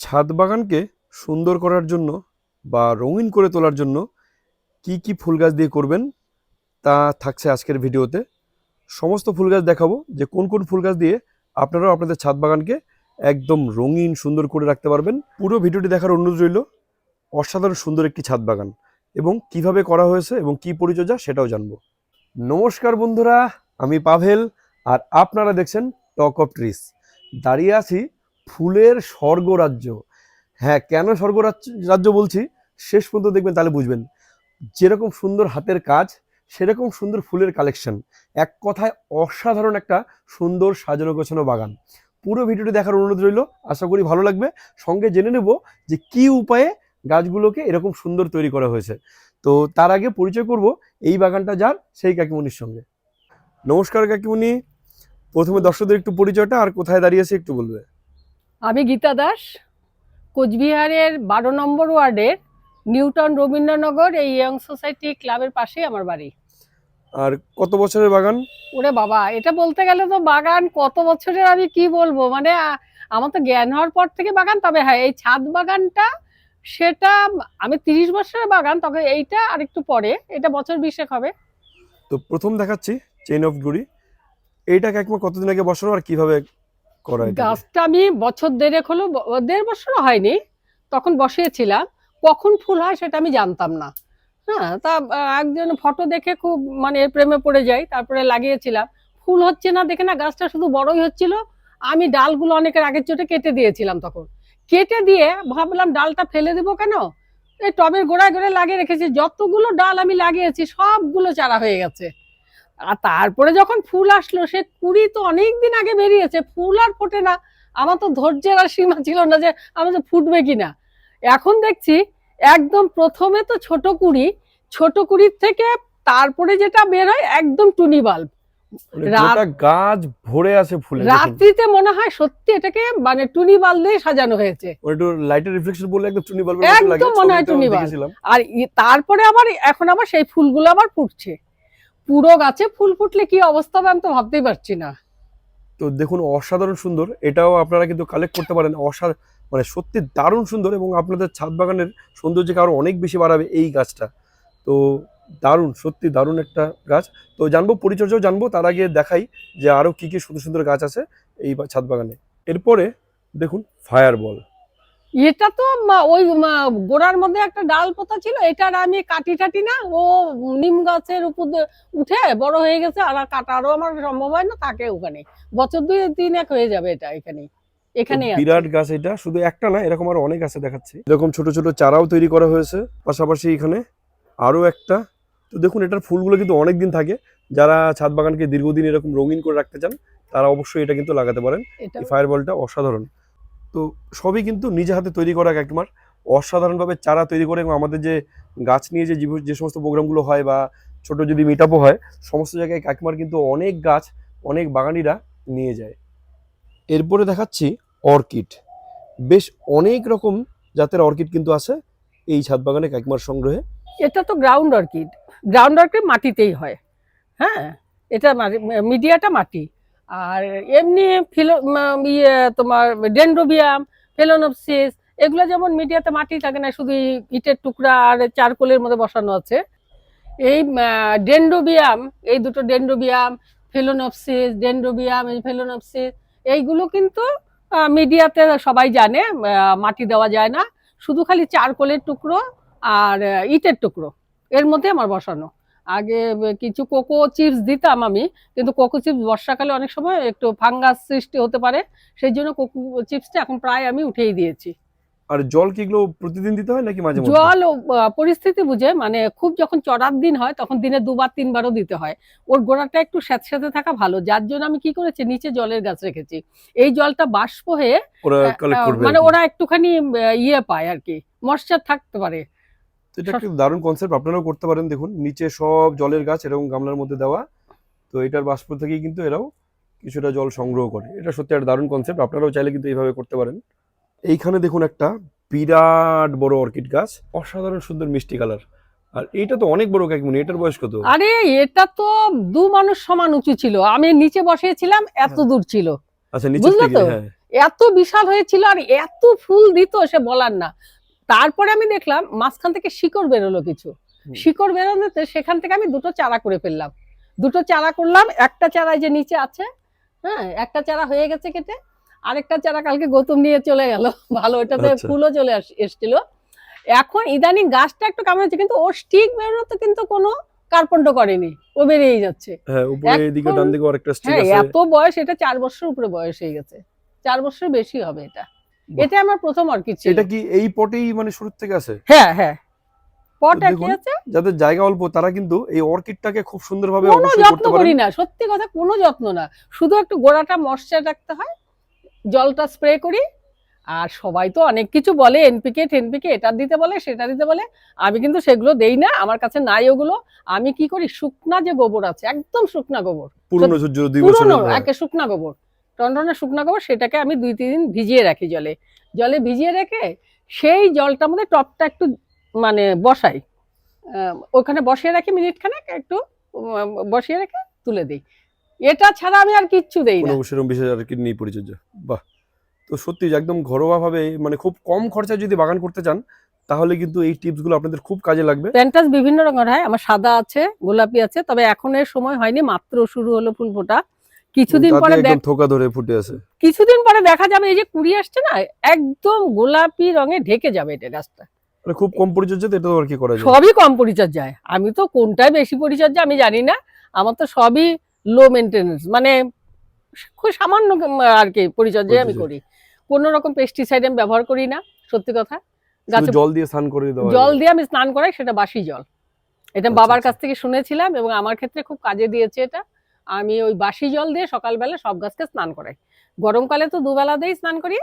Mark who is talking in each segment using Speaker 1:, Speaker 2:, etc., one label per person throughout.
Speaker 1: ছাদ বাগানকে সুন্দর করার জন্য বা রঙিন করে তোলার জন্য কি কি ফুল গাছ দিয়ে করবেন তা থাকছে আজকের ভিডিওতে। সমস্ত ফুল গাছ দেখাবো যে কোন কোন ফুল গাছ দিয়ে আপনারাও আপনাদের ছাদ বাগানকে একদম রঙিন সুন্দর করে রাখতে পারবেন। পুরো ভিডিওটি দেখার অনুরোধ রইল। অসাধারণ সুন্দর একটি ছাদ বাগান এবং কিভাবে করা হয়েছে এবং কি পরিচর্যা সেটাও জানবো। নমস্কার বন্ধুরা, আমি পাভেল আর আপনারা দেখছেন টক অফ ট্রিস। দাঁড়িয়ে আছি ফুলের স্বর্গরাজ্য। হ্যাঁ, কেন স্বর্গরাজ্য বলছি শেষ পর্যন্ত দেখবেন, তাহলে বুঝবেন। যেরকম সুন্দর হাতের কাজ সেরকম সুন্দর ফুলের কালেকশন, এক কথায় অসাধারণ একটা সুন্দর সাজানো গোছানো বাগান। পুরো ভিডিওটি দেখার অনুরোধ রইল, আশা করি ভালো লাগবে। সঙ্গে জেনে নেব যে কি উপায়ে গাছগুলোকে এরকম সুন্দর তৈরি করা হয়েছে। তো তার আগে পরিচয় করব এই বাগানটা যার, সেই কাকিমণির সঙ্গে। নমস্কার কাকিমণি, প্রথমে দর্শকদের একটু পরিচয়টা আর কোথায় দাঁড়িয়েছে একটু বলবে।
Speaker 2: আমি গীতা দাস, কোচবিহারের 12 নম্বর ওয়ার্ডের নিউটাউন রবীন্দ্রনগর এই ইয়ং সোসাইটি ক্লাবের পাশেই আমার বাড়ি।
Speaker 1: আর কত বছরের বাগান?
Speaker 2: ওরে বাবা, এটা বলতে গেলে তো বাগান কত বছরের আমি কি বলবো, মানে আমার তো জ্ঞান হওয়ার পর থেকে বাগান। তবে হ্যাঁ, এই ছাদ বাগানটা সেটা আমি 30 বছরের বাগান, তবে এইটা আরেকটু পরে, এটা বছর 20 হবে।
Speaker 1: তো প্রথম দেখাচ্ছি চেইন অফ গ্লোরি। এইটা কাকিমা কতদিন আগে বসানো আর কিভাবে করা?
Speaker 2: গাছটা আমি বছর দেড়েক হলো, 1.5 বছরও হয়নি, তখন বসিয়েছিলাম। কখন ফুল হয় সেটা আমি জানতাম না। হ্যাঁ, তা একজন ফটো দেখে খুব মানে এর প্রেমে পড়ে যাই, তারপরে লাগিয়েছিলাম। ফুল হচ্ছে না দেখে না, গাছটা শুধু বড়ই হচ্ছিল। আমি ডালগুলো অনেকের আগের চোটে কেটে দিয়েছিলাম, তখন কেটে দিয়ে ভাবলাম ডালটা ফেলে দেবো কেন, এই টবের গোড়ায় গোড়ায় লাগিয়ে রেখেছি। যতগুলো ডাল আমি লাগিয়েছি সবগুলো চারা হয়ে গেছে। আর তারপরে যখন ফুল আসলো, সে কুড়ি তো অনেক দিন আগে বেরিয়েছে, ফুল আর ফোটে না। আমার তো ধৈর্যের আর সীমা ছিল না যে আমার যে ফুটবে কিনা। এখন দেখছি একদম প্রথমে তো ছোট কুড়ি, ছোট কুড়ির থেকে তারপরে যেটা বের হয় একদম টুনি বাল্ব।
Speaker 1: গাছ ভরে আছে ফুলে,
Speaker 2: রাত্রিতে মনে হয় সত্যি এটাকে মানে টুনি বাল্ব দিয়ে সাজানো হয়েছে।
Speaker 1: একটু লাইটের রিফ্লেকশন বললে একদম টুনি বাল্বের মতো লাগে,
Speaker 2: একদম মনে হয় টুনি বাল্ব। আর তারপরে আবার এখন আবার সেই ফুলগুলো আবার ফুটছে। পুরো গাছে ফুল ফুটলে কি অবস্থা হবে আমি তো ভাবতেই পারছি না।
Speaker 1: তো দেখুন, অসাধারণ সুন্দর। এটাও আপনারা কিন্তু কালেক্ট করতে পারেন। মানে সত্যি দারুণ সুন্দর এবং আপনাদের ছাদ বাগানের সৌন্দর্যকে আরো অনেক বেশি বাড়াবে এই গাছটা। তো দারুণ, সত্যি দারুণ একটা গাছ। তো জানবো, পরিচর্যাও জানবো, তার আগে দেখাই যে আরো কি কি সুন্দর সুন্দর গাছ আছে এই ছাদ বাগানে। এরপরে দেখুন ফায়ার বল।
Speaker 2: এটা তো ওই গোড়ার মধ্যে একটা ডাল পোতা ছিল, এটার আমি কাটি টাটি না, ও নিম গাছের উপর উঠে বড় হয়ে গেছে। আর কাটারও আমার সম্ভব হয় না, তাকে ওখানে বছর 2-3 হয়ে যাবে এটা এখানে
Speaker 1: বিরাট গাছ। এটা শুধু একটা না, এরকম আরো অনেক আছে দেখাচ্ছি। এরকম ছোট ছোট চারাও তৈরি করা হয়েছে, পাশাপাশি এখানে আরো একটা। তো দেখুন, এটার ফুলগুলো কিন্তু অনেকদিন থাকে। যারা ছাদ বাগানকে দীর্ঘদিন এরকম রঙিন করে রাখতে চান তারা অবশ্যই এটা কিন্তু লাগাতে পারেন। এই ফায়ার বলটা অসাধারণ। তো সবই কিন্তু নিজে হাতে তৈরি করা কাকিমার। অসাধারণভাবে চারা তৈরি করে এবং আমাদের যে গাছ নিয়ে যে সমস্ত প্রোগ্রামগুলো হয় বা ছোট যদি মিট আপও হয়, সমস্ত জায়গায় কাকিমার কিন্তু অনেক গাছ অনেক বাগানিরা নিয়ে যায়। এরপরে দেখাচ্ছি অর্কিড। বেশ অনেক রকম জাতের অর্কিড কিন্তু আছে এই ছাদ বাগানে কাকিমার সংগ্রহে।
Speaker 2: এটা তো গ্রাউন্ড অর্কিড, গ্রাউন্ড অর্কিড মাটিতেই হয়। হ্যাঁ, এটা মিডিয়াটা মাটি। আর এমনি তোমার ডেন্ড্রোবিয়াম, ফেলোনোপসিস, এগুলো যেমন মিডিয়াতে মাটি থাকে না, শুধু ইটের টুকরা আর চারকোলের মধ্যে বসানো আছে। এই ডেন্ড্রোবিয়াম, এই দুটো ডেন্ড্রোবিয়াম, ফেলোনোপসিস, এইগুলো কিন্তু মিডিয়াতে সবাই জানে মাটি দেওয়া যায় না, শুধু খালি চারকোলের টুকরো আর ইটের টুকরো এর মধ্যে আমার বসানো। আগে কিছু কোকো চিপস দিতাম আমি, কিন্তু কোকো চিপস বর্ষাকালে অনেক সময় একটু ফাঙ্গাস সৃষ্টি হতে পারে, সেই জন্য কোকো চিপসটা এখন প্রায় আমি উঠেই দিয়েছি।
Speaker 1: আর জল কি এগুলো প্রতিদিন দিতে হয় নাকি মাঝে মধ্যে?
Speaker 2: জল পরিস্থিতি বুঝে, মানে খুব যখন চড়ার দিন হয় তখন দিনে 2-3বারও দিতে হয়। ওর গোড়াটা একটু স্যাঁতস্যাঁতে থাকা ভালো, যার জন্য আমি কি করেছি নিচে জলের গাছ রেখেছি। এই জলটা বাষ্প হয়ে মানে ওরা একটুখানি ইয়ে পায় আর কি, ময়েশ্চার থাকতে পারে।
Speaker 1: এটা একটা দারুণ কনসেপ্ট, আপনারাও করতে পারেন। দেখুন নিচে সব জলের গাছ এরকম গামলার মধ্যে দেওয়া, তো এটার বাষ্প থেকেই কিন্তু এরাও কিছুটা জল সংগ্রহ করে। এটা সত্যি একটা দারুণ কনসেপ্ট, আপনারাও চাইলে কিন্তু এইভাবে করতে পারেন। এইখানে দেখুন একটা বিরাট বড় অর্কিড গাছ, অসাধারণ সুন্দর মিষ্টি কালার। আর এটা তো অনেক বড় কাকিমনি, এটার বয়স কত?
Speaker 2: আরে এটা তো 2 মানুষ সমান উঁচু ছিল, আমি নিচে বসিয়েছিলাম, এত দূর ছিল।
Speaker 1: আচ্ছা, নিচে
Speaker 2: বুঝলে তো, এত বিশাল হয়েছিল আর এত ফুল দিত সে বলার না। তারপরে আমি দেখলাম মাঝখান থেকে শিকড় বেরোলো কিছু, শিকড় বেরোনোতে সেখান থেকে আমি দুটো চারা করে ফেললাম, দুটো চারা করলাম। একটা চারা যে নিচে আছে, হ্যাঁ একটা চারা হয়ে গেছে কেটে, আরেকটা চারা কালকে গৌতম নিয়ে চলে গেল, ভালো ওটাতে
Speaker 1: আচ্ছা।
Speaker 2: ফুলও চলে এসেছিল। এখন ইদানিং গাছটা একটু কামড়েছে, কিন্তু ও স্টিক বেরোতে কিন্তু কোনো কার্পণ্য করেনি, ও বেরিয়েই যাচ্ছে।
Speaker 1: হ্যাঁ, উপরে এদিকে ডান দিকে আরেকটা স্টিক
Speaker 2: হ্যাঁ,
Speaker 1: আছে।
Speaker 2: এত বয়স, এটা 4 বছর উপরে বয়স হয়ে গেছে, 4 বছর বেশি হবে এটা। এটা আমার প্রথম অর্কিড ছিল।
Speaker 1: এটা কি এই পটেই মানে শুরু থেকে আছে?
Speaker 2: হ্যাঁ হ্যাঁ, পট
Speaker 1: তো
Speaker 2: একই
Speaker 1: দেখুন,
Speaker 2: আছে।
Speaker 1: যাদের জায়গা অল্প তারা কিন্তু এই অর্কিডটাকে খুব সুন্দরভাবে
Speaker 2: কোনো
Speaker 1: অবশ্যই
Speaker 2: যত্ন
Speaker 1: করতে
Speaker 2: করি
Speaker 1: পারেন।
Speaker 2: না, সত্যি কথা কোনো যত্ন না, শুধু একটু গোড়াটা ময়শ্চার রাখতে হয়, জলটা স্প্রে করি। আর সবাই তো অনেক কিছু বলে, এনপিকে টেনপিকে এটা দিতে বলে সেটা দিতে বলে, আমি কিন্তু সেগুলো দেই না, আমার কাছে নাই ওগুলো। আমি কি করি, শুকনা যে গোবর আছে, একদম শুকনা গোবর,
Speaker 1: পুরনো সূর্য 2
Speaker 2: পুরনো
Speaker 1: বছরের।
Speaker 2: একে শুকনা গোবর, টনটনে শুকনা গোবর, সেটাকে আমি 2-3 দিন ভিজিয়ে রাখি জলে, জলে ভিজিয়ে রেখে সেই জলটার মধ্যে টপটা একটু মানে বসাই, ওখানে বসিয়ে রাখি মিনিট খানেক, একটু বসিয়ে রেখে তুলে দিই। এটা ছাড়া আমি আর কিচ্ছু দেই না।
Speaker 1: কোনো সেরকম বিশেষ আর কি নেই পরিচর্যা। বাহ! তো সত্যি যে একদম ঘরোয়া ভাবে মানে খুব কম খরচায় যদি বাগান করতে চান তাহলে কিন্তু এই টিপস গুলো আপনাদের খুব কাজে লাগবে।
Speaker 2: প্যান্টাস বিভিন্ন রঙের হয়, আমার সাদা আছে, গোলাপি আছে, তবে এখন এর সময় হয়নি, মাত্র শুরু হলো ফুল ফোটা। কিছুদিন
Speaker 1: তাতে
Speaker 2: পরে
Speaker 1: একদম থোকা ধরে ফুটে আছে।
Speaker 2: কিছুদিন পরে দেখা যাবে এই যে কুড়ি আসছে না, একদম গোলাপি রঙে ঢেকে যাবে এটা গাছটা।
Speaker 1: মানে খুব কম পরিচর্যাতে এটা আর কি করা যায়।
Speaker 2: সবই কম পরিচর্যায়, আমি তো কোনটায় বেশি পরিচর্যা আমি জানি না, আমার তো সবই লো মেনটেনেন্স, মানে খুব সামান্য আর কি পরিচর্যায় আমি করি। কোন রকম পেস্টিসাইড আমি ব্যবহার করি না, সত্যি কথা।
Speaker 1: শুধু জল দিয়ে স্নান করে দেওয়া।
Speaker 2: জল দিয়ে আমি স্নান করাই, সেটা বাসি জল, এটা
Speaker 1: আচ্ছা,
Speaker 2: বাবার
Speaker 1: আচ্ছা।
Speaker 2: কাছ থেকে শুনেছিলাম এবং আমার ক্ষেত্রে খুব কাজে দিয়েছে এটা। আমি ওই বাসি জল দিয়ে সকালবেলা সব গাছকে স্নান করাই, গরমকালে তো দুবেলা দেই স্নান করি,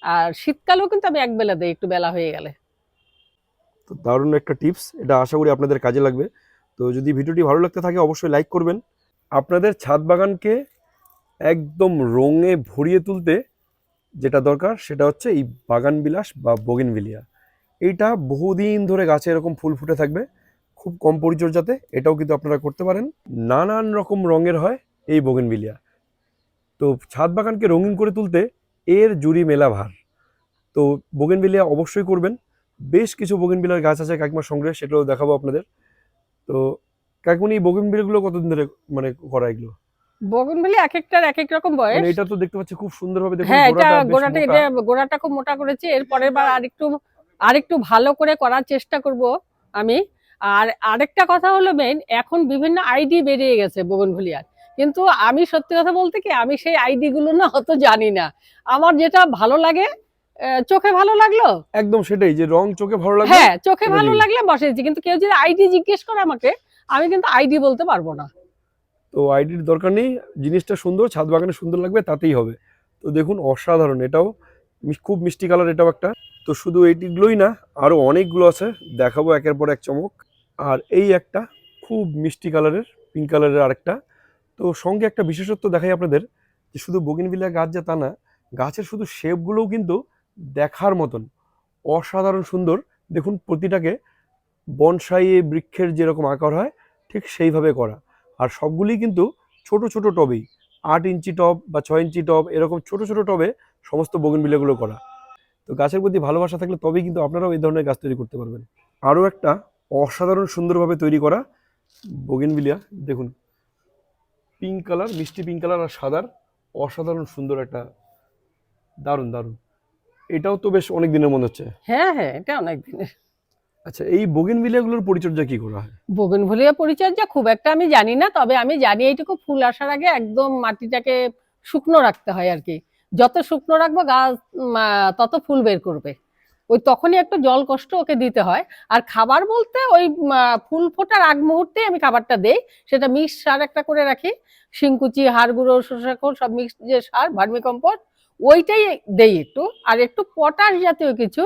Speaker 2: আর শীতকালেও কিন্তু আমি একবেলা দেই একটু বেলা হয়ে গেলে।
Speaker 1: তো দারুণ একটা টিপস, এটা আশা করি আপনাদের কাজে লাগবে। তো যদি ভিডিওটি ভালো লাগতে থাকে অবশ্যই লাইক করবেন। আপনাদের ছাদ বাগানকে একদম রঙে ভরিয়ে তুলতে যেটা দরকার সেটা হচ্ছে এই বাগান বিলাস বা বোগেনভিলিয়া। এইটা বহুদিন ধরে গাছে এরকম ফুল ফুটে থাকবে খুব কম পরিচর্যাতে, এটাও কিন্তু আপনারা করতে পারেন। নানান রকম রঙের হয় এই বোগেনভিলিয়া। তো ছাদ বাগানকে রঙিন করে তুলতে এর জুড়ি মেলা ভার। তো বোগেনভিলিয়া অবশ্যই করবেন। বেশ কিছু বোগেনভিলিয়ার গাছ আছে কাকিমার সংগ্রহে, সেটাও দেখাবো আপনাদের। তো কাকিমনি এই বোগেনভিলিয়াগুলো কতদিন ধরে মানে করা এগুলো?
Speaker 2: বগনভেলি এক একটার এক এক রকম
Speaker 1: মানে
Speaker 2: বয়স।
Speaker 1: এটা তো দেখতে পাচ্ছি খুব সুন্দরভাবে, দেখুন
Speaker 2: হ্যাঁ, এটা
Speaker 1: গোড়াটা বেশ
Speaker 2: গোড়াটা
Speaker 1: মোটা।
Speaker 2: গোড়াটা খুব মোটা করেছি, এর পরের বার আরেকটু ভালো করে করার চেষ্টা করব আমি। আর আরেকটা কথা হলো মেইন, এখন বিভিন্ন আইডি বেরিয়ে গেছে বোগনভেলিয়ার, কিন্তু আমি সত্যি কথা বলতে কি, আমি সেই আইডি গুলো না অত জানি না। আমার যেটা ভালো লাগে, চোখে ভালো লাগলো,
Speaker 1: একদম সেটাই, যে রং চোখে ভালো লাগবে।
Speaker 2: হ্যাঁ চোখে
Speaker 1: এটা
Speaker 2: ভালো
Speaker 1: দিবি।
Speaker 2: লাগলে বসেছি, কিন্তু কেউ যদি আইডি জিজ্ঞেস করে আমাকে, আমি কিন্তু আইডি বলতে পারবো না।
Speaker 1: তো আইডির দরকার নেই, জিনিসটা সুন্দর, ছাদ বাগানে সুন্দর লাগবে তাতেই হবে। তো দেখুন অসাধারণ, এটাও খুব মিষ্টি কালার, এটাও একটা। তো শুধু এইগুলোই না, আরো অনেকগুলো আছে, দেখাবো একের পর এক চমক। আর এই একটা খুব মিষ্টি কালারের, পিঙ্ক কালারের আরেকটা। তো সঙ্গে একটা বিশেষত্ব দেখাই আপনাদের, যে শুধু বোগেনভিলিয়া গাছ যা তা না, গাছের শুধু শেপগুলোও কিন্তু দেখার মতন অসাধারণ সুন্দর। দেখুন প্রতিটাকে বনসাই বৃক্ষের যেরকম আকার হয় ঠিক সেইভাবে করা। আর সবগুলি কিন্তু ছোট ছোট টবেই, 8 ইঞ্চি টব বা 6 ইঞ্চি টব, এরকম ছোট ছোট টবে সমস্ত বোগেনভিলিয়াগুলো করা। তো গাছের প্রতি ভালোবাসা থাকলে তবেই কিন্তু আপনারাও এই ধরনের গাছ তৈরি করতে পারবেন। আরও একটা অসাধারণ সুন্দরভাবে তৈরি করা বোগেনভিলিয়া, দেখুন পিঙ্ক কালার, মিষ্টি পিঙ্ক কালার আর সাদার অসাধারণ সুন্দর একটা, দারুণ দারুণ। এটাও তো বেশ অনেক দিনের মনে হচ্ছে।
Speaker 2: হ্যাঁ হ্যাঁ, এটা অনেক দিনের।
Speaker 1: আচ্ছা, এই বোগেনভিলিয়াগুলোর পরিচর্যা কি করা হয়?
Speaker 2: বোগেনভেলিয়া পরিচর্যা খুব একটা আমি জানি না, তবে আমি জানি এইটুকু, ফুল আসার আগে একদম মাটিটাকে শুকনো রাখতে হয় আর কি। যত শুকনো রাখবো গাছ তত ফুল বের করবে, ওই তখনই একটু জল কষ্ট ওকে দিতে হয়। আর খাবার বলতে ওই ফুল ফোটার আগ মুহূর্তে আমি খাবারটা দেই, সেটা মিক্স সার একটা করে রাখি, শিংকুচি, হাড় গুঁড়ো, শসা খোল সব মিক্স যে সার, ভার্মি কম্পোস্ট, ওইটাই দেই একটু, আর একটু পটাশ জাতীয় কিছু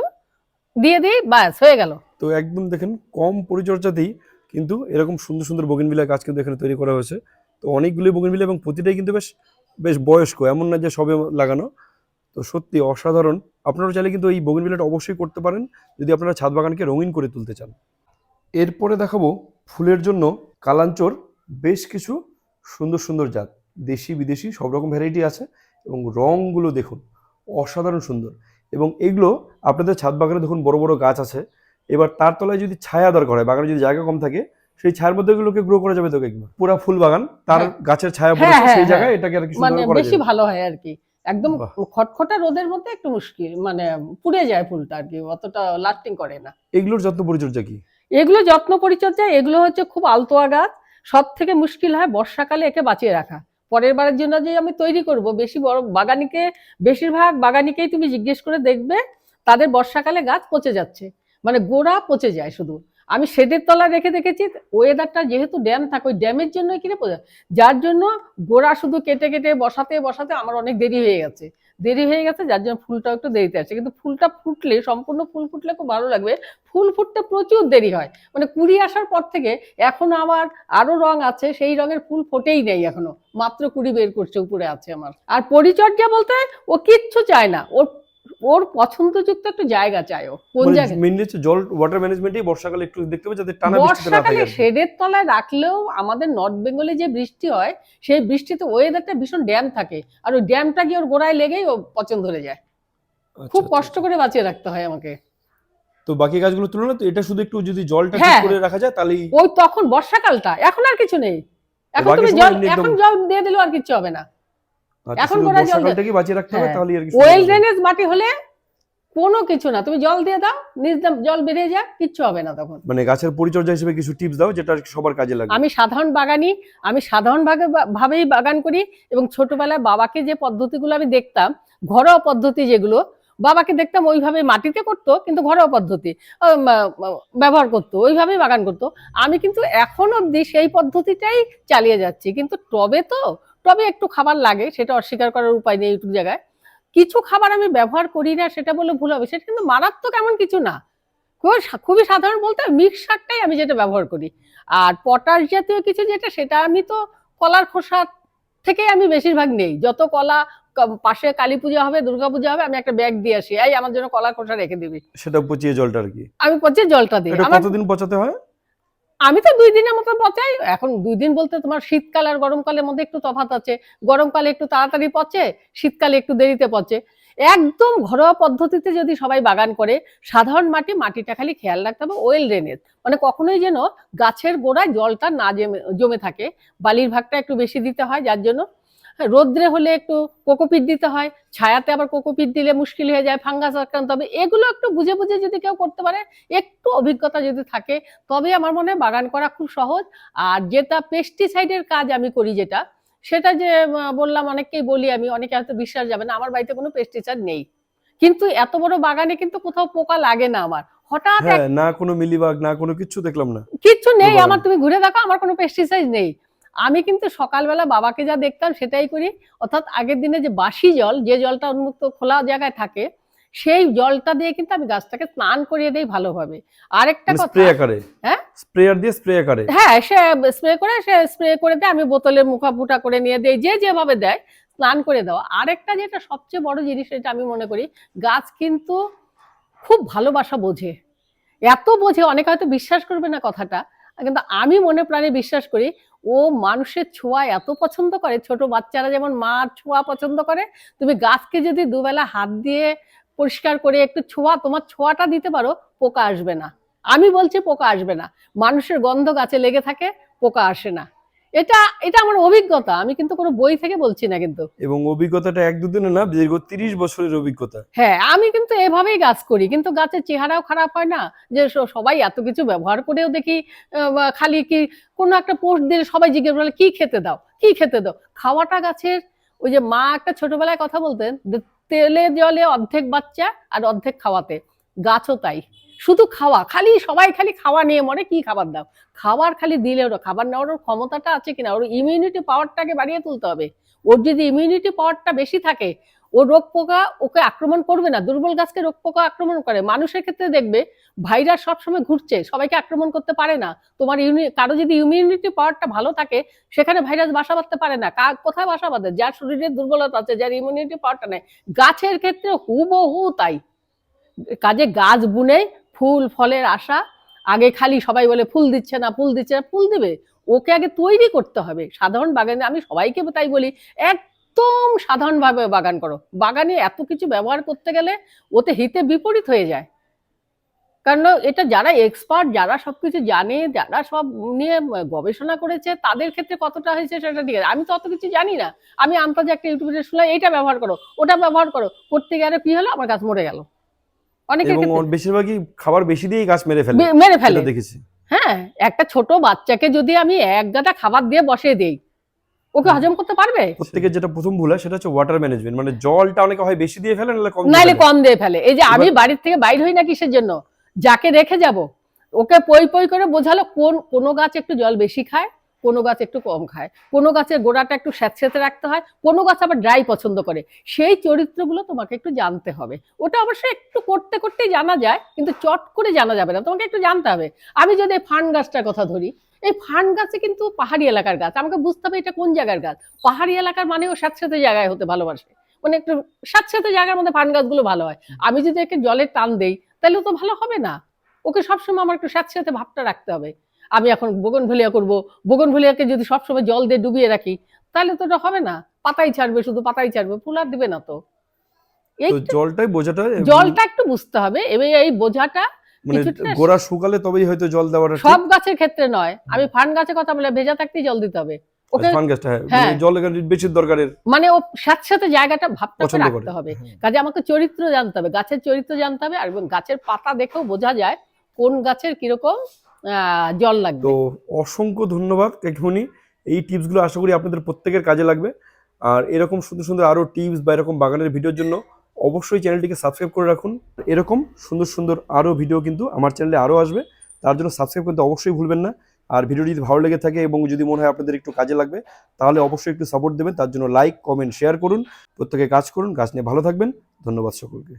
Speaker 2: দিয়ে দিই, ব্যাস হয়ে গেল।
Speaker 1: তো একদম দেখেন কম পরিচর্যাতেই কিন্তু এরকম সুন্দর সুন্দর বোগেনভিলিয়া গাছ কিন্তু এখানে তৈরি করা হয়েছে। তো অনেকগুলি বোগেনভিলিয়া এবং প্রতিটাই কিন্তু বেশ বেশ বয়স্ক, এমন না যে সবে লাগানো। তো সত্যি অসাধারণ। আপনারা চাইলে কিন্তু এই বোগেনভিলিয়াটা অবশ্যই করতে পারেন যদি আপনারা ছাদ বাগানকে রঙিন করে তুলতে চান। এরপরে দেখাবো ফুলের জন্য কালাঞ্চোর বেশ কিছু সুন্দর সুন্দর জাত, দেশি বিদেশি সব রকম ভ্যারাইটি আছে। এবং রঙগুলো দেখুন অসাধারণ সুন্দর। এবং এগুলো আপনাদের ছাদ বাগানে দেখুন বড় বড় গাছ আছে, এবার তার তলায় যদি ছায়া দরকার হয়, বাগানে যদি জায়গা কম থাকে, সেই ছায়ার মধ্যে এগুলোকে গ্রো করা যাবে তো এগুলো। পুরা ফুল বাগান তার
Speaker 2: হ্যাঁ
Speaker 1: গাছের ছায়া
Speaker 2: হ্যাঁ
Speaker 1: পড়েছে,
Speaker 2: হ্যাঁ
Speaker 1: সেই
Speaker 2: হ্যাঁ,
Speaker 1: জায়গায় এটাকে আর কি
Speaker 2: মানে
Speaker 1: সুন্দর করা
Speaker 2: বেশি
Speaker 1: যাবে।
Speaker 2: ভালো হয় আর কি। একদম
Speaker 1: বাহ।
Speaker 2: খটখটা রোদের মধ্যে একটু মুশকিল, মানে পুড়ে যায় ফুলটা আর কি, অতটা লাস্টিং করে না।
Speaker 1: এগুলোর যত্ন পরিচর্যা কি?
Speaker 2: এগুলো যত্ন পরিচর্যা, এগুলো হচ্ছে খুব আলতোয়া গাছ। সব থেকে মুশকিল হয় বর্ষাকালে একে বাঁচিয়ে রাখা। পরের বারের জন্য যে আমি তৈরি করব, বেশি বড় বাগানিকে, বেশিরভাগ বাগানিকেই তুমি জিজ্ঞেস করে দেখবে তাদের বর্ষাকালে গাছ পচে যাচ্ছে, মানে গোড়া পচে যায় শুধু। আমি শেডের তলায় রেখে দেখেছি, ওয়েদারটা যেহেতু ড্যাম থাকে, ওই ড্যামের জন্য কিনে পচে, যার জন্য গোড়া শুধু কেটে কেটে বসাতে বসাতে আমার অনেক দেরি হয়ে গেছে। যার জন্য ফুলটা একটু দেরিতে আসছে, কিন্তু ফুলটা ফুটলে, সম্পূর্ণ ফুল ফুটলে খুব ভালো লাগবে। ফুল ফুটতে প্রচুর দেরি হয়, মানে কুড়ি আসার পর থেকে এখনো আমার আরো রং আছে, সেই রঙের ফুল ফোটেই নেই এখনো, মাত্র কুড়ি বের করছে, উপরে আছে আমার। আর পরিচর্যা বলতে ও কিচ্ছু চায় না, ওর ওর পছন্দযুক্ত একটু জায়গা চায়। ও কোন
Speaker 1: মানে
Speaker 2: জায়গায়,
Speaker 1: মেইনলি হচ্ছে জল, ওয়াটার ম্যানেজমেন্টই বর্ষাকালে একটু দেখতে হবে যাতে টানা বৃষ্টিতে না থাকে
Speaker 2: বর্ষাকালে
Speaker 1: আর কি।
Speaker 2: শেডের তলায় রাখলেও আমাদের নর্থ বেঙ্গলে যে বৃষ্টি হয়, সেই বৃষ্টিতে ওয়েদারটা ভীষণ ড্যাম থাকে, আর ওই ড্যামটা গিয়ে ওর গোড়ায় লেগেই ও পচন ধরে যায়।
Speaker 1: আচ্ছা,
Speaker 2: খুব
Speaker 1: আচ্ছা,
Speaker 2: কষ্ট
Speaker 1: আচ্ছা।
Speaker 2: করে বাঁচিয়ে রাখতে হয় আমাকে।
Speaker 1: তো বাকি গাছগুলো তুলনা তো এটা শুধু একটু যদি জলটা ঠিক
Speaker 2: হ্যাঁ
Speaker 1: করে রাখা যায় তাহলেই।
Speaker 2: ওই তখন বর্ষাকালটা, এখন আর কিছু নেই। এখন
Speaker 1: বাকি
Speaker 2: তুমি
Speaker 1: সময়
Speaker 2: জল,
Speaker 1: এমনি একদম।
Speaker 2: এখন জল দিয়ে দিলেও আর কিচ্ছু হবে না।
Speaker 1: আচ্ছা,
Speaker 2: এখন
Speaker 1: শুধু
Speaker 2: গোড়ায় জল
Speaker 1: বর্ষাকালটাকে বাঁচিয়ে রাখতে হবে
Speaker 2: হ্যাঁ,
Speaker 1: তাহলেই আর কি সুন্দর
Speaker 2: ওয়েল
Speaker 1: হবে।
Speaker 2: ড্রেনেজ মাটি হলে কোনো কিছু না, তুমি জল দিয়ে দাও, নিজ জল বেরিয়ে যাক, কিচ্ছু হবে না তখন।
Speaker 1: মানে গাছের পরিচর্যা হিসেবে কিছু টিপস দাও যেটা আর কি সবার কাজে লাগবে।
Speaker 2: আমি সাধারণ বাগানি, আমি সাধারণ ভাবেই বাগান করি, এবং ছোটবেলায় বাবাকে যে পদ্ধতিগুলো আমি দেখতাম, ঘরোয়া পদ্ধতি যেগুলো বাবাকে দেখতাম, ওইভাবে মাটিতে করতো, কিন্তু ঘরোয়া পদ্ধতি ব্যবহার করতো, ওইভাবেই বাগান করতো। আমি কিন্তু এখন অবধি সেই পদ্ধতিটাই চালিয়ে যাচ্ছি, কিন্তু টবে একটু খাবার লাগে, সেটা অস্বীকার করার উপায় নেই। একটু জায়গায় কিছু খাবার আমি ব্যবহার করি না, সেটা বলে ভুল হবে, সেটা কিন্তু মারাত্মক এমন কিছু না, খুবই সাধারণ বলতে মিক্সারটাই আমি যেটা ব্যবহার করি। আর পটাশ জাতীয় কিছু যেটা, সেটা আমি তো কলার খোসা থেকে আমি বেশিরভাগ নেই। যত কলা, পাশে কালী পূজা হবে, দুর্গা পূজা হবে, আমি একটা ব্যাগ দিয়ে আসি, এই আমার জন্য কলার খোসা রেখে দিবি,
Speaker 1: সেটা পচিয়ে জলটা আর কি।
Speaker 2: আমি পচে জলটা দিই।
Speaker 1: এটা
Speaker 2: আমার,
Speaker 1: কতদিন পচাতে হয়?
Speaker 2: আমি তো 2 দিনের মতো পচাই। এখন 2 দিন বলতে তোমার শীতকাল আর গরমকালের মধ্যে একটু তফাৎ আছে, গরমকালে একটু তাড়াতাড়ি পচে, শীতকালে একটু দেরিতে পচে। একদম ঘরোয়া পদ্ধতিতে যদি সবাই বাগান করে, সাধারণ মাটিটা খালি খেয়াল রাখতে হবে ওয়েল ড্রেনেজ, মানে কখনোই যেন গাছের গোড়ায় জলটা না জমে থাকে। বালির ভাগটা একটু বেশি দিতে হয়, যার জন্য রোদ্রে হলে একটু কোকোপিট দিতে হয়, ছায়াতে আবার কোকোপিট দিলে মুশকিল হয়ে যায়, ফাঙ্গাস আক্রান্ত হবে। এগুলো একটু বুঝে বুঝে যদি কেউ করতে পারে, একটু অভিজ্ঞতা যদি থাকে, তবে আমার মনে হয় বাগান করা খুব সহজ। আর যেটা পেস্টিসাইডের কাজ আমি করি, যেটা সেটা যে বললাম, অনেককেই বলি আমি, অনেকে হয়তো বিশ্বাস যাবে না, আমার বাড়িতে কোনো পেস্টিসাইড নেই, কিন্তু এত বড় বাগানে কিন্তু কোথাও পোকা লাগে না আমার। হঠাৎ
Speaker 1: হ্যাঁ, না কোনো মিলিবাগ না কোনো কিচ্ছু দেখলাম না
Speaker 2: কিচ্ছু
Speaker 1: পুরো
Speaker 2: নেই আমার,
Speaker 1: বাগানে।
Speaker 2: তুমি ঘুরে দেখো, আমার কোনো পেস্টিসাইড নেই। আমি কিন্তু সকালবেলা বাবাকে যা দেখতাম সেটাই করি, অর্থাৎ আগের দিনে যে বাসি জল, যে জলটা উন্মুক্ত খোলা জায়গায় থাকে, সেই জলটা দিয়ে কিন্তু আমি গাছটাকে স্নান করিয়ে দেই ভালোভাবে। আরেকটা
Speaker 1: মানে
Speaker 2: কথা,
Speaker 1: স্প্রে আকারে?
Speaker 2: হ্যাঁ
Speaker 1: স্প্রেয়ার দিয়ে স্প্রে আকারে?
Speaker 2: হ্যাঁ, সে স্প্রে করে দেয়, আমি বোতলে মুখা করে নিয়ে দেই, যে যেভাবে দেয় স্নান করে দেওয়া। আরেকটা যেটা সবচেয়ে বড় জিনিস, এটা আমি মনে করি, গাছ কিন্তু খুব ভালোবাসা বোঝে, এত বোঝে, অনেকে হয়তো বিশ্বাস করবে না কথাটা, কিন্তু আমি মনে প্রাণে বিশ্বাস করি। ও মানুষের ছোঁয়া এত পছন্দ করে, ছোট বাচ্চারা যেমন মার ছোঁয়া পছন্দ করে, তুমি গাছকে যদি দুবেলা হাত দিয়ে পরিষ্কার করে একটু তোমার ছোঁয়াটা দিতে পারো, পোকা আসবে না। আমি বলছি পোকা আসবে না, মানুষের গন্ধ গাছে লেগে থাকে, পোকা আসে না। এটা এটা আমার অভিজ্ঞতা, আমি কিন্তু কোনো বই থেকে বলছি না কিন্তু।
Speaker 1: এবং অভিজ্ঞতাটা এক দুদিনে না, দীর্ঘ 30 বছরের অভিজ্ঞতা।
Speaker 2: হ্যাঁ, আমি কিন্তু এভাবেই গাছ করি, কিন্তু গাছের চেহারাও খারাপ হয় না, যে সবাই এত কিছু ব্যবহার করেও দেখি খালি কি কোনো একটা পোস্ট দিলে সবাই জিজ্ঞেস করে কি খেতে দাও, কি খেতে দাও। খাওয়াটা গাছের, ওই যে মা একটা ছোটবেলায় কথা বলতেন, তেলে জলে অর্ধেক বাচ্চা আর অর্ধেক খাওয়াতে, গাছও তাই, শুধু খাওয়া, সবাই খালি খাওয়া নিয়ে মরে, কি খাবার দাও, খাবার খালি দিলে ওরা খাবার নেওয়ার ওর ক্ষমতাটা আছে কিনা, ওর ইমিউনিটি পাওয়ারটাকে বাড়িয়ে তুলতে হবে। ওর যদি ইমিউনিটি পাওয়ারটা বেশি থাকে, ও রোগ পোকা ওকে আক্রমণ করবে না। দুর্বল গাছকে রোগ পোকা আক্রমণ করে, মানুষের ক্ষেত্রে দেখবে ভাইরাস সবসময় ঘুরছে, সবাইকে আক্রমণ করতে পারে না। তোমার কারো যদি ইমিউনিটি পাওয়ারটা ভালো থাকে, সেখানে ভাইরাস বাসা বাঁধতে পারে না। কোথায় বাসা বাঁধে? যার শরীরের দুর্বলতা আছে, যার ইমিউনিটি পাওয়ারটা নেই। গাছের ক্ষেত্রে হুবহু তাই। কাজে গাছ বুনে ফুল ফলের আশা, আগে খালি সবাই বলে ফুল দিচ্ছে না, ফুল দিচ্ছে না, ফুল দিবে, ওকে আগে তৈরি করতে হবে। সাধারণ বাগানে আমি সবাইকে তাই বলি, একদম সাধারণভাবে বাগান করো। বাগানে এত কিছু ব্যবহার করতে গেলে ওতে হিতে বিপরীত হয়ে যায়। কারণ এটা যারা এক্সপার্ট, যারা সবকিছু জানে, যারা সব নিয়ে গবেষণা করেছে, তাদের ক্ষেত্রে কতটা হয়েছে সেটা ঠিক আছে। আমি তো অত কিছু জানি না। আমি আন্তাজে একটা ইউটিউবে শুনলাম এইটা ব্যবহার করো, ওটা ব্যবহার করো, করতে গেলে কি হলো, আমার গাছ মরে গেল। অনেকের
Speaker 1: এবং
Speaker 2: ক্ষেত্রে
Speaker 1: বেশিরভাগই খাবার বেশি দিয়েই গাছ মেরে ফেলে,
Speaker 2: মেরে ফেলে।
Speaker 1: সেটা দেখেছি।
Speaker 2: হ্যাঁ, একটা ছোট বাচ্চাকে যদি আমি এক গাদা খাবার দিয়ে বসিয়ে দেই, ওকে হজম করতে পারবে?
Speaker 1: প্রত্যেকের যেটা প্রথম ভুল হয় সেটা হচ্ছে ওয়াটার ম্যানেজমেন্ট, মানে জলটা অনেকে হয় বেশি দিয়ে ফেলে নাহলে কম দিয়ে
Speaker 2: নাইলে
Speaker 1: ফেলে।
Speaker 2: কম দিয়ে ফেলে। এই যে আমি বাড়ির থেকে বাইর হই না কিসের জন্য, যাকে রেখে যাব ওকে পই পই করে বোঝালো কোনো গাছ একটু জল বেশি খায়, কোনো গাছ একটু কম খায়, কোনো গাছের গোড়াটা একটু স্যাঁতসেঁতে রাখতে হয়, কোনো গাছ আবার ড্রাই পছন্দ করে। সেই চরিত্রগুলো তোমাকে একটু জানতে হবে। ওটা অবশ্যই একটু করতে করতেই জানা যায়, কিন্তু চট করে জানা যাবে না, তোমাকে একটু জানতে হবে। আমি যদি এই ফার্ন গাছটার কথা ধরি, এই ফার্ন গাছে কিন্তু পাহাড়ি এলাকার গাছ, আমাকে বুঝতে হবে এটা কোন জায়গার গাছ। পাহাড়ি এলাকার মানেও স্যাঁতসেঁতে জায়গায় হতে ভালোবাসে, মানে একটু স্যাঁতসেঁতে জায়গার মধ্যে ফার্ন গাছগুলো ভালো হয়। আমি যদি একে জলের টান দেই তাহলে তো ভালো হবে না। ওকে সবসময় আমার একটু স্যাঁতসেঁতে ভাবটা রাখতে হবে। আমি এখন বোগনভেলিয়া করব, বোগনভেলিয়াকে যদি সবসময় জল দিয়ে ডুবিয়ে রাখি তাহলে তো ওটা হবে না, পাতাই ছাড়বে, শুধু পাতাই ছাড়বে, ফুল আর দিবে না। তো এই
Speaker 1: তো জলটাই বোঝাটা,
Speaker 2: জলটা একটু বুঝতে হবে। এবার এই বোঝাটা
Speaker 1: মানে
Speaker 2: কিছুটা
Speaker 1: গোড়া শুকালে তবেই হয়তো জল দেওয়াটা ঠিক।
Speaker 2: সব গাছের ক্ষেত্রে নয়, আমি ফার্ন গাছের কথা বলে, ভেজা থাকতেই জল দিতে হবে ওকে।
Speaker 1: ফান গাছটা, হ্যাঁ,
Speaker 2: হ্যাঁ,
Speaker 1: মানে জল এখানে বেশি দরকারের,
Speaker 2: মানে ও স্যাঁতসেঁতে জায়গাটা ভাবটা
Speaker 1: পছন্দ করে।
Speaker 2: রাখতে হবে। কাজে আমাকে চরিত্র জানতে হবে, গাছের চরিত্র জানতে হবে, আর এবং গাছের পাতা দেখেও বোঝা যায় কোন গাছের কিরকম জল লাগবে।
Speaker 1: তো অসংখ্য ধন্যবাদ কাকিমণি, এই টিপসগুলো আশা করি আপনাদের প্রত্যেকের কাজে লাগবে। আর এরকম সুন্দর সুন্দর আরো টিপস বা এরকম বাগানের ভিডিওর জন্য অবশ্যই চ্যানেলটিকে সাবস্ক্রাইব করে রাখুন। এরকম সুন্দর সুন্দর আরো ভিডিও কিন্তু আমার চ্যানেলে আরো আসবে, তার জন্য সাবস্ক্রাইব করতে অবশ্যই ভুলবেন না। আর ভিডিওটি যদি ভালো লেগে থাকে এবং যদি মনে হয় আপনাদের একটু কাজে লাগবে, তাহলে অবশ্যই একটু সাপোর্ট দেবেন। তার জন্য লাইক, কমেন্ট, শেয়ার করুন। প্রত্যেকে কাজ করুন, গাছ নিয়ে ভালো থাকবেন। ধন্যবাদ সকলকে।